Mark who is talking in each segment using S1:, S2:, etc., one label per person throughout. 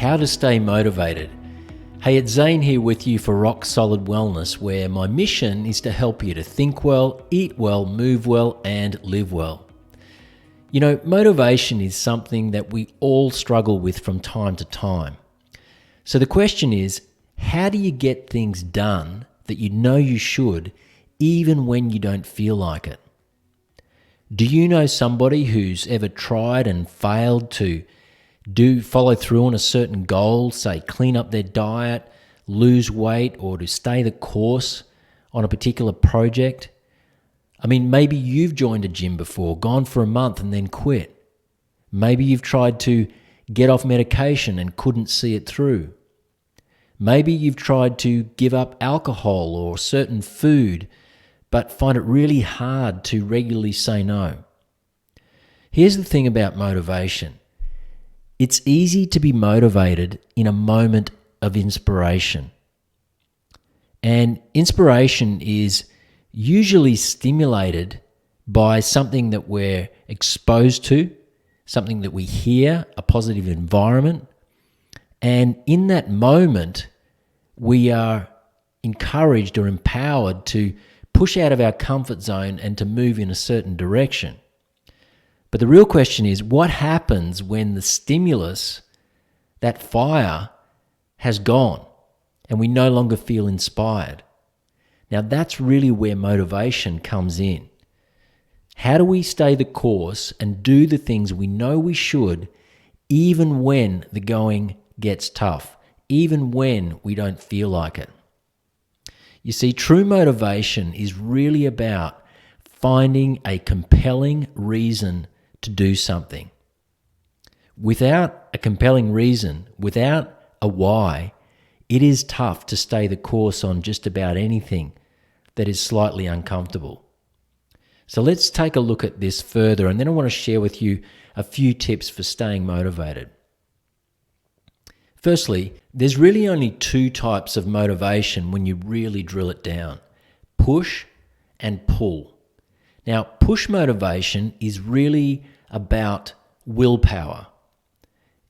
S1: How to stay motivated. Hey, it's Zane here with you for Rock Solid Wellness, where my mission is to help you to think well, eat well, move well, and live well. You know, motivation is something that we all struggle with from time to time. So the question is, how do you get things done that you know you should, even when you don't feel like it? Do you know somebody who's ever tried and failed to follow through on a certain goal, say clean up their diet, lose weight, or to stay the course on a particular project? I mean, maybe you've joined a gym before, gone for a month and then quit. Maybe you've tried to get off medication and couldn't see it through. Maybe you've tried to give up alcohol or certain food, but find it really hard to regularly say no. Here's the thing about motivation. It's easy to be motivated in a moment of inspiration. And inspiration is usually stimulated by something that we're exposed to, something that we hear, a positive environment. And in that moment, we are encouraged or empowered to push out of our comfort zone and to move in a certain direction. But the real question is, what happens when the stimulus, that fire, has gone and we no longer feel inspired? Now that's really where motivation comes in. How do we stay the course and do the things we know we should, even when the going gets tough, even when we don't feel like it? You see, true motivation is really about finding a compelling reason to do something. Without a compelling reason, without a why, it is tough to stay the course on just about anything that is slightly uncomfortable. So let's take a look at this further, and then I want to share with you a few tips for staying motivated. Firstly, there's really only two types of motivation when you really drill it down: push and pull. Now, push motivation is really about willpower.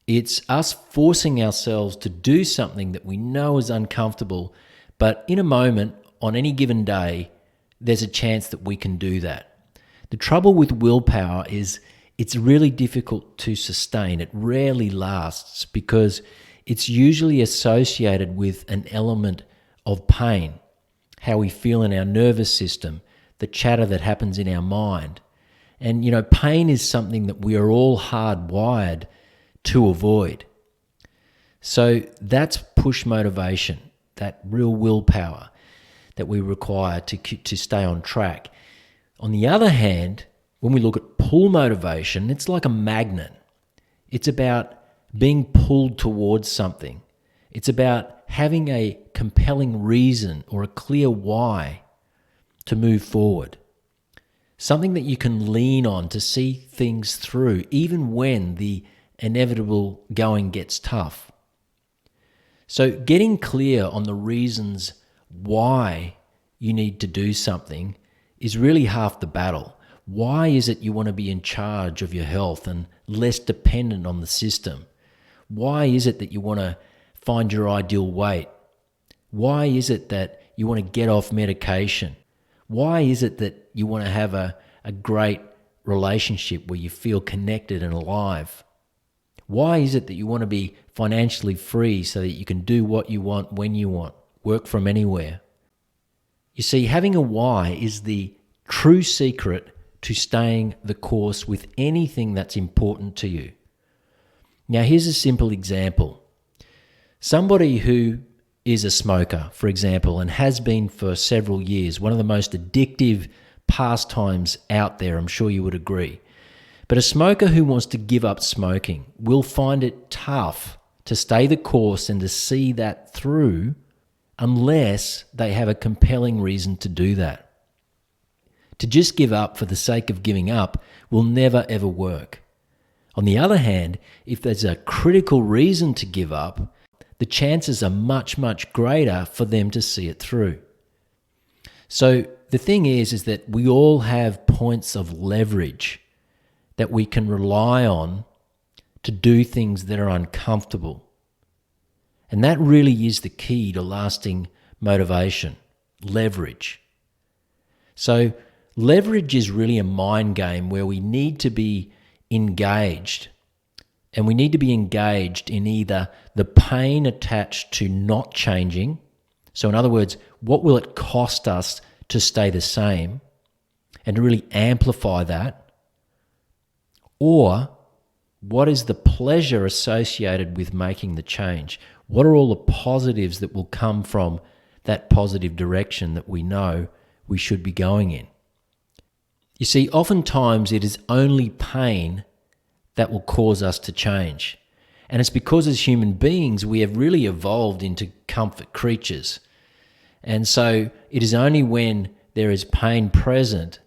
S1: It's us forcing ourselves to do something that we know is uncomfortable, but in a moment, on any given day, there's a chance that we can do that. The trouble with willpower is it's really difficult to sustain. It rarely lasts because it's usually associated with an element of pain, how we feel in our nervous system, the chatter that happens in our mind. And, you know, pain is something that we are all hardwired to avoid. So that's push motivation, that real willpower that we require to stay on track. On the other hand, when we look at pull motivation, it's like a magnet. It's about being pulled towards something. It's about having a compelling reason or a clear why to move forward. Something that you can lean on to see things through, even when the inevitable going gets tough. So getting clear on the reasons why you need to do something is really half the battle. Why is it you want to be in charge of your health and less dependent on the system? Why is it that you want to find your ideal weight? Why is it that you want to get off medication? Why is it that you want to have a great relationship where you feel connected and alive? Why is it that you want to be financially free so that you can do what you want when you want, work from anywhere? You see, having a why is the true secret to staying the course with anything that's important to you. Now, here's a simple example. Somebody who is a smoker, for example, and has been for several years, one of the most addictive pastimes out there, I'm sure you would agree. But a smoker who wants to give up smoking will find it tough to stay the course and to see that through unless they have a compelling reason to do that. To just give up for the sake of giving up will never ever work. On the other hand, if there's a critical reason to give up, the chances are much, much greater for them to see it through. So the thing is that we all have points of leverage that we can rely on to do things that are uncomfortable. And that really is the key to lasting motivation, leverage. So leverage is really a mind game where we need to be engaged. And we need to be engaged in either the pain attached to not changing. So in other words, what will it cost us to stay the same? And to really amplify that. Or what is the pleasure associated with making the change? What are all the positives that will come from that positive direction that we know we should be going in? You see, oftentimes it is only pain that will cause us to change. And it's because as human beings, we have really evolved into comfort creatures. And so it is only when there is pain present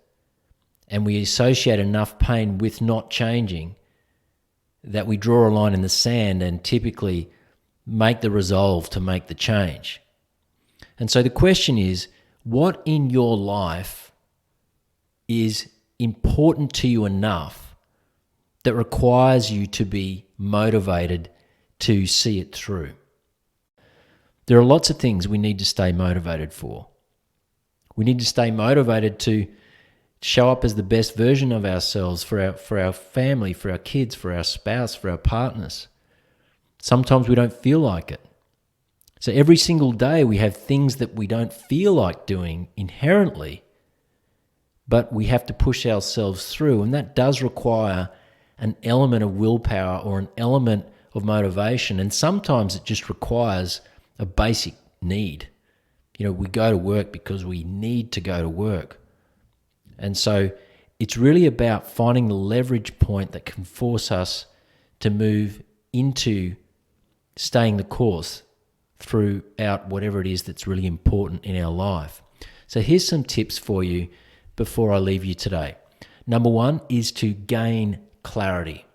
S1: and we associate enough pain with not changing that we draw a line in the sand and typically make the resolve to make the change. And so the question is, what in your life is important to you enough that requires you to be motivated to see it through? There are lots of things we need to stay motivated for. We need to stay motivated to show up as the best version of ourselves for our family, for our kids, for our spouse, for our partners. Sometimes we don't feel like it. So every single day we have things that we don't feel like doing inherently, but we have to push ourselves through, and that does require an element of willpower or an element of motivation, and sometimes it just requires a basic need. You know, we go to work because we need to go to work. And so it's really about finding the leverage point that can force us to move into staying the course throughout whatever it is that's really important in our life. So here's some tips for you before I leave you today. Number one is to gain clarity.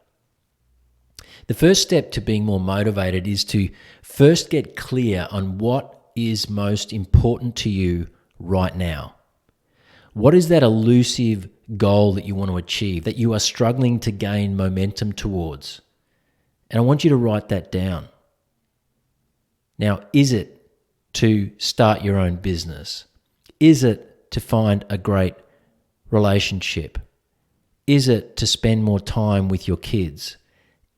S1: The first step to being more motivated is to first get clear on what is most important to you right now. What is that elusive goal that you want to achieve, that you are struggling to gain momentum towards? And I want you to write that down. Now, is it to start your own business? Is it to find a great relationship? Is it to spend more time with your kids?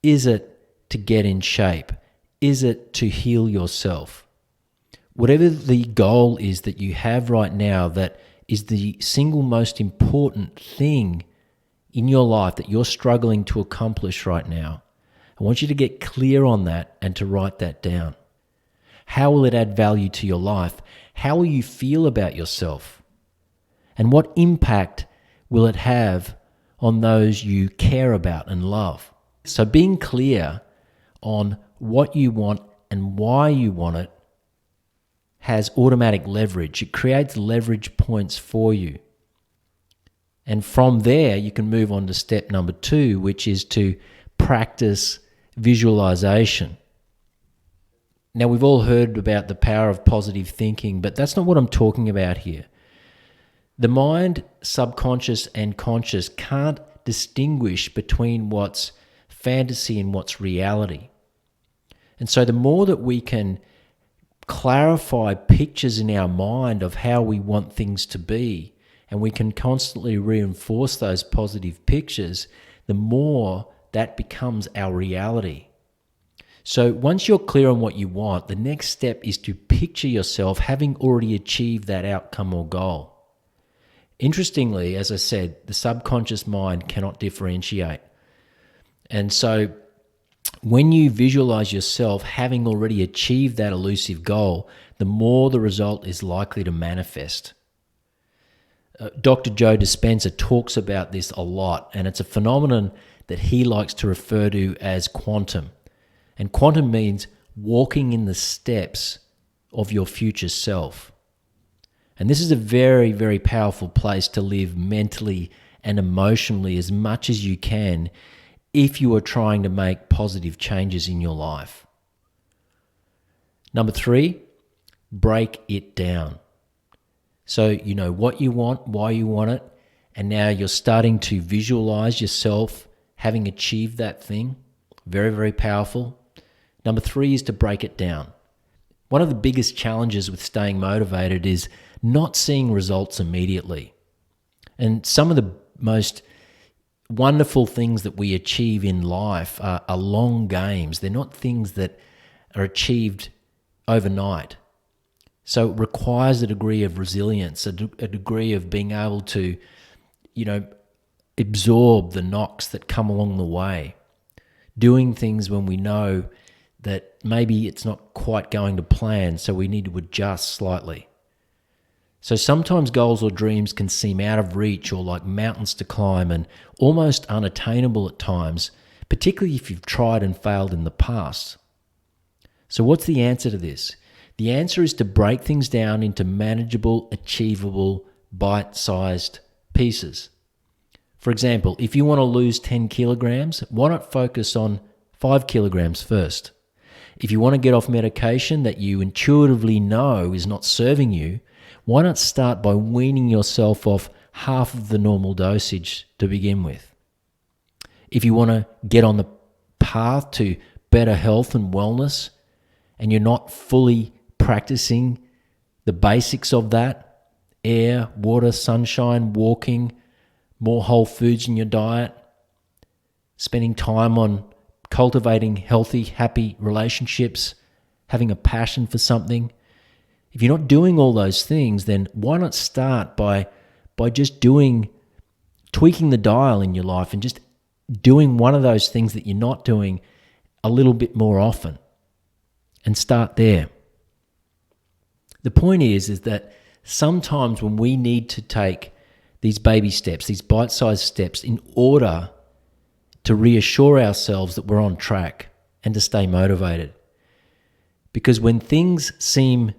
S1: Is it to get in shape? Is it to heal yourself? Whatever the goal is that you have right now that is the single most important thing in your life that you're struggling to accomplish right now, I want you to get clear on that and to write that down. How will it add value to your life? How will you feel about yourself? And what impact will it have on those you care about and love? So being clear on what you want and why you want it has automatic leverage. It creates leverage points for you. And from there, you can move on to step number 2, which is to practice visualization. Now, we've all heard about the power of positive thinking, but that's not what I'm talking about here. The mind, subconscious and conscious, can't distinguish between what's fantasy and what's reality. And so the more that we can clarify pictures in our mind of how we want things to be, and we can constantly reinforce those positive pictures, the more that becomes our reality. So once you're clear on what you want, the next step is to picture yourself having already achieved that outcome or goal. Interestingly, as I said, the subconscious mind cannot differentiate. And so when you visualize yourself having already achieved that elusive goal, the more the result is likely to manifest. Dr. Joe Dispenza talks about this a lot, and it's a phenomenon that he likes to refer to as quantum. And quantum means walking in the steps of your future self. And this is a very, very powerful place to live mentally and emotionally as much as you can if you are trying to make positive changes in your life. Number 3, break it down. So you know what you want, why you want it, and now you're starting to visualize yourself having achieved that thing. Very, very powerful. Number 3 is to break it down. One of the biggest challenges with staying motivated is not seeing results immediately. And some of the most wonderful things that we achieve in life are long games. They're not things that are achieved overnight. So it requires a degree of resilience, a degree of being able to, absorb the knocks that come along the way. Doing things when we know that maybe it's not quite going to plan, so we need to adjust slightly. So sometimes goals or dreams can seem out of reach or like mountains to climb and almost unattainable at times, particularly if you've tried and failed in the past. So what's the answer to this? The answer is to break things down into manageable, achievable, bite-sized pieces. For example, if you want to lose 10 kilograms, why not focus on 5 kilograms first? If you want to get off medication that you intuitively know is not serving you, why not start by weaning yourself off half of the normal dosage to begin with? If you want to get on the path to better health and wellness, and you're not fully practicing the basics of that, air, water, sunshine, walking, more whole foods in your diet, spending time on cultivating healthy, happy relationships, having a passion for something. If you're not doing all those things, then why not start by just tweaking the dial in your life and just doing one of those things that you're not doing a little bit more often, and start there. The point is that sometimes when we need to take these baby steps, these bite-sized steps, in order to reassure ourselves that we're on track and to stay motivated. Because when things seem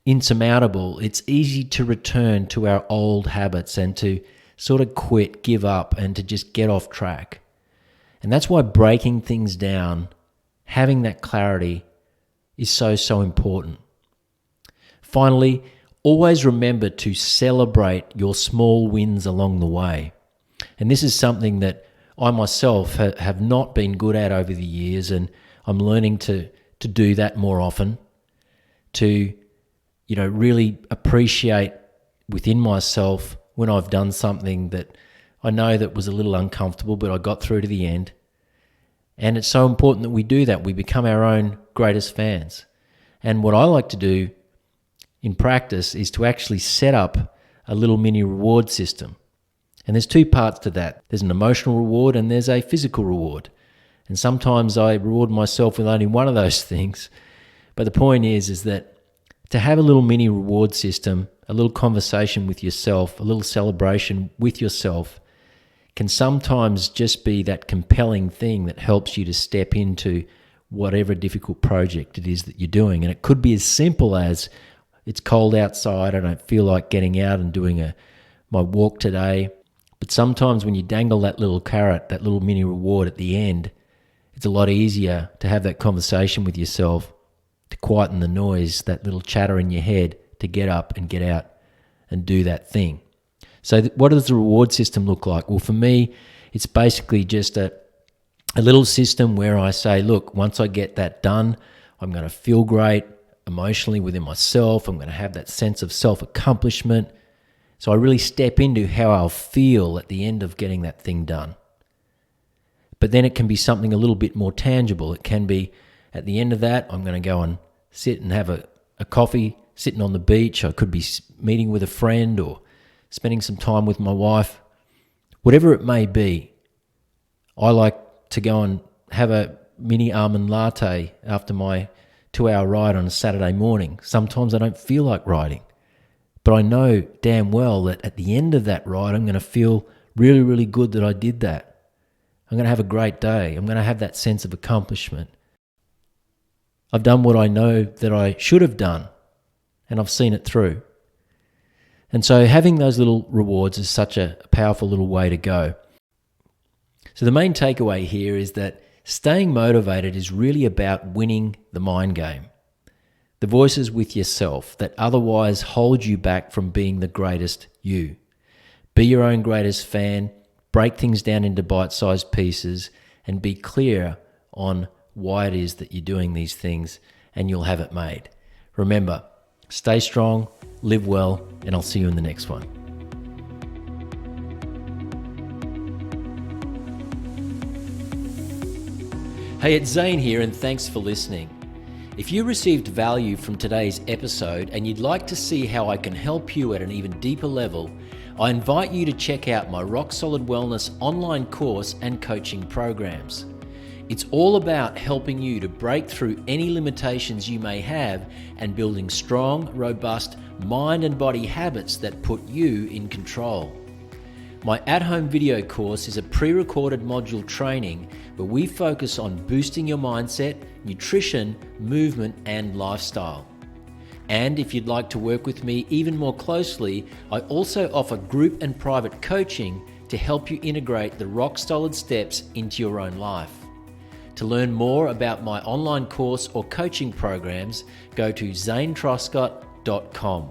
S1: insurmountable, it's easy to return to our old habits and to sort of quit, give up, and to just get off track. And that's why breaking things down, having that clarity, is so important. Finally, always remember to celebrate your small wins along the way. And this is something that I myself have not been good at over the years, and I'm learning to do that more often, to really appreciate within myself when I've done something that I know that was a little uncomfortable, but I got through to the end. And it's so important that we do that. We become our own greatest fans. And what I like to do in practice is to actually set up a little mini reward system. And there's two parts to that. There's an emotional reward and there's a physical reward. And sometimes I reward myself with only one of those things. But the point is that to have a little mini reward system, a little conversation with yourself, a little celebration with yourself, can sometimes just be that compelling thing that helps you to step into whatever difficult project it is that you're doing. And it could be as simple as, it's cold outside, I don't feel like getting out and doing my walk today. But sometimes when you dangle that little carrot, that little mini reward at the end, it's a lot easier to have that conversation with yourself, to quieten the noise, that little chatter in your head, to get up and get out and do that thing. So what does the reward system look like? Well, for me, it's basically just a little system where I say, look, once I get that done, I'm going to feel great emotionally within myself. I'm going to have that sense of self-accomplishment. So I really step into how I'll feel at the end of getting that thing done. But then it can be something a little bit more tangible. It can be, at the end of that, I'm going to go and sit and have a coffee, sitting on the beach. I could be meeting with a friend or spending some time with my wife. Whatever it may be, I like to go and have a mini almond latte after my 2-hour ride on a Saturday morning. Sometimes I don't feel like riding. But I know damn well that at the end of that ride, I'm going to feel really, really good that I did that. I'm going to have a great day. I'm going to have that sense of accomplishment. I've done what I know that I should have done, and I've seen it through. And so having those little rewards is such a powerful little way to go. So the main takeaway here is that staying motivated is really about winning the mind game. The voices with yourself that otherwise hold you back from being the greatest you. Be your own greatest fan, break things down into bite-sized pieces, and be clear on why it is that you're doing these things, and you'll have it made. Remember, stay strong, live well, and I'll see you in the next one. Hey, it's Zane here, and thanks for listening. If you received value from today's episode and you'd like to see how I can help you at an even deeper level, I invite you to check out my Rock Solid Wellness online course and coaching programs. It's all about helping you to break through any limitations you may have and building strong, robust mind and body habits that put you in control. My at-home video course is a pre-recorded module training where we focus on boosting your mindset, nutrition, movement, and lifestyle. And if you'd like to work with me even more closely, I also offer group and private coaching to help you integrate the rock solid steps into your own life. To learn more about my online course or coaching programs, go to zanetruscott.com.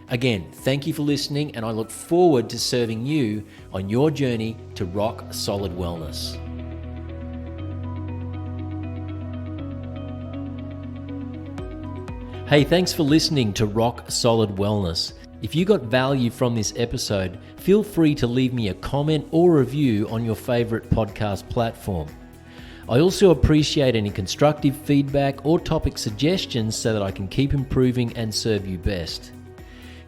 S1: Again, thank you for listening, and I look forward to serving you on your journey to rock solid wellness. Hey, thanks for listening to Rock Solid Wellness. If you got value from this episode, feel free to leave me a comment or review on your favorite podcast platform. I also appreciate any constructive feedback or topic suggestions so that I can keep improving and serve you best.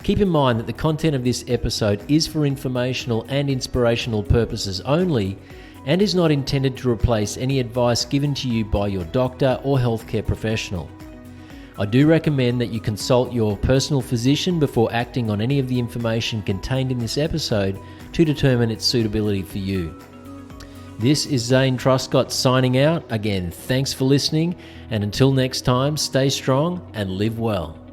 S1: Keep in mind that the content of this episode is for informational and inspirational purposes only and is not intended to replace any advice given to you by your doctor or healthcare professional. I do recommend that you consult your personal physician before acting on any of the information contained in this episode to determine its suitability for you. This is Zane Truscott signing out. Again, thanks for listening, and until next time, stay strong and live well.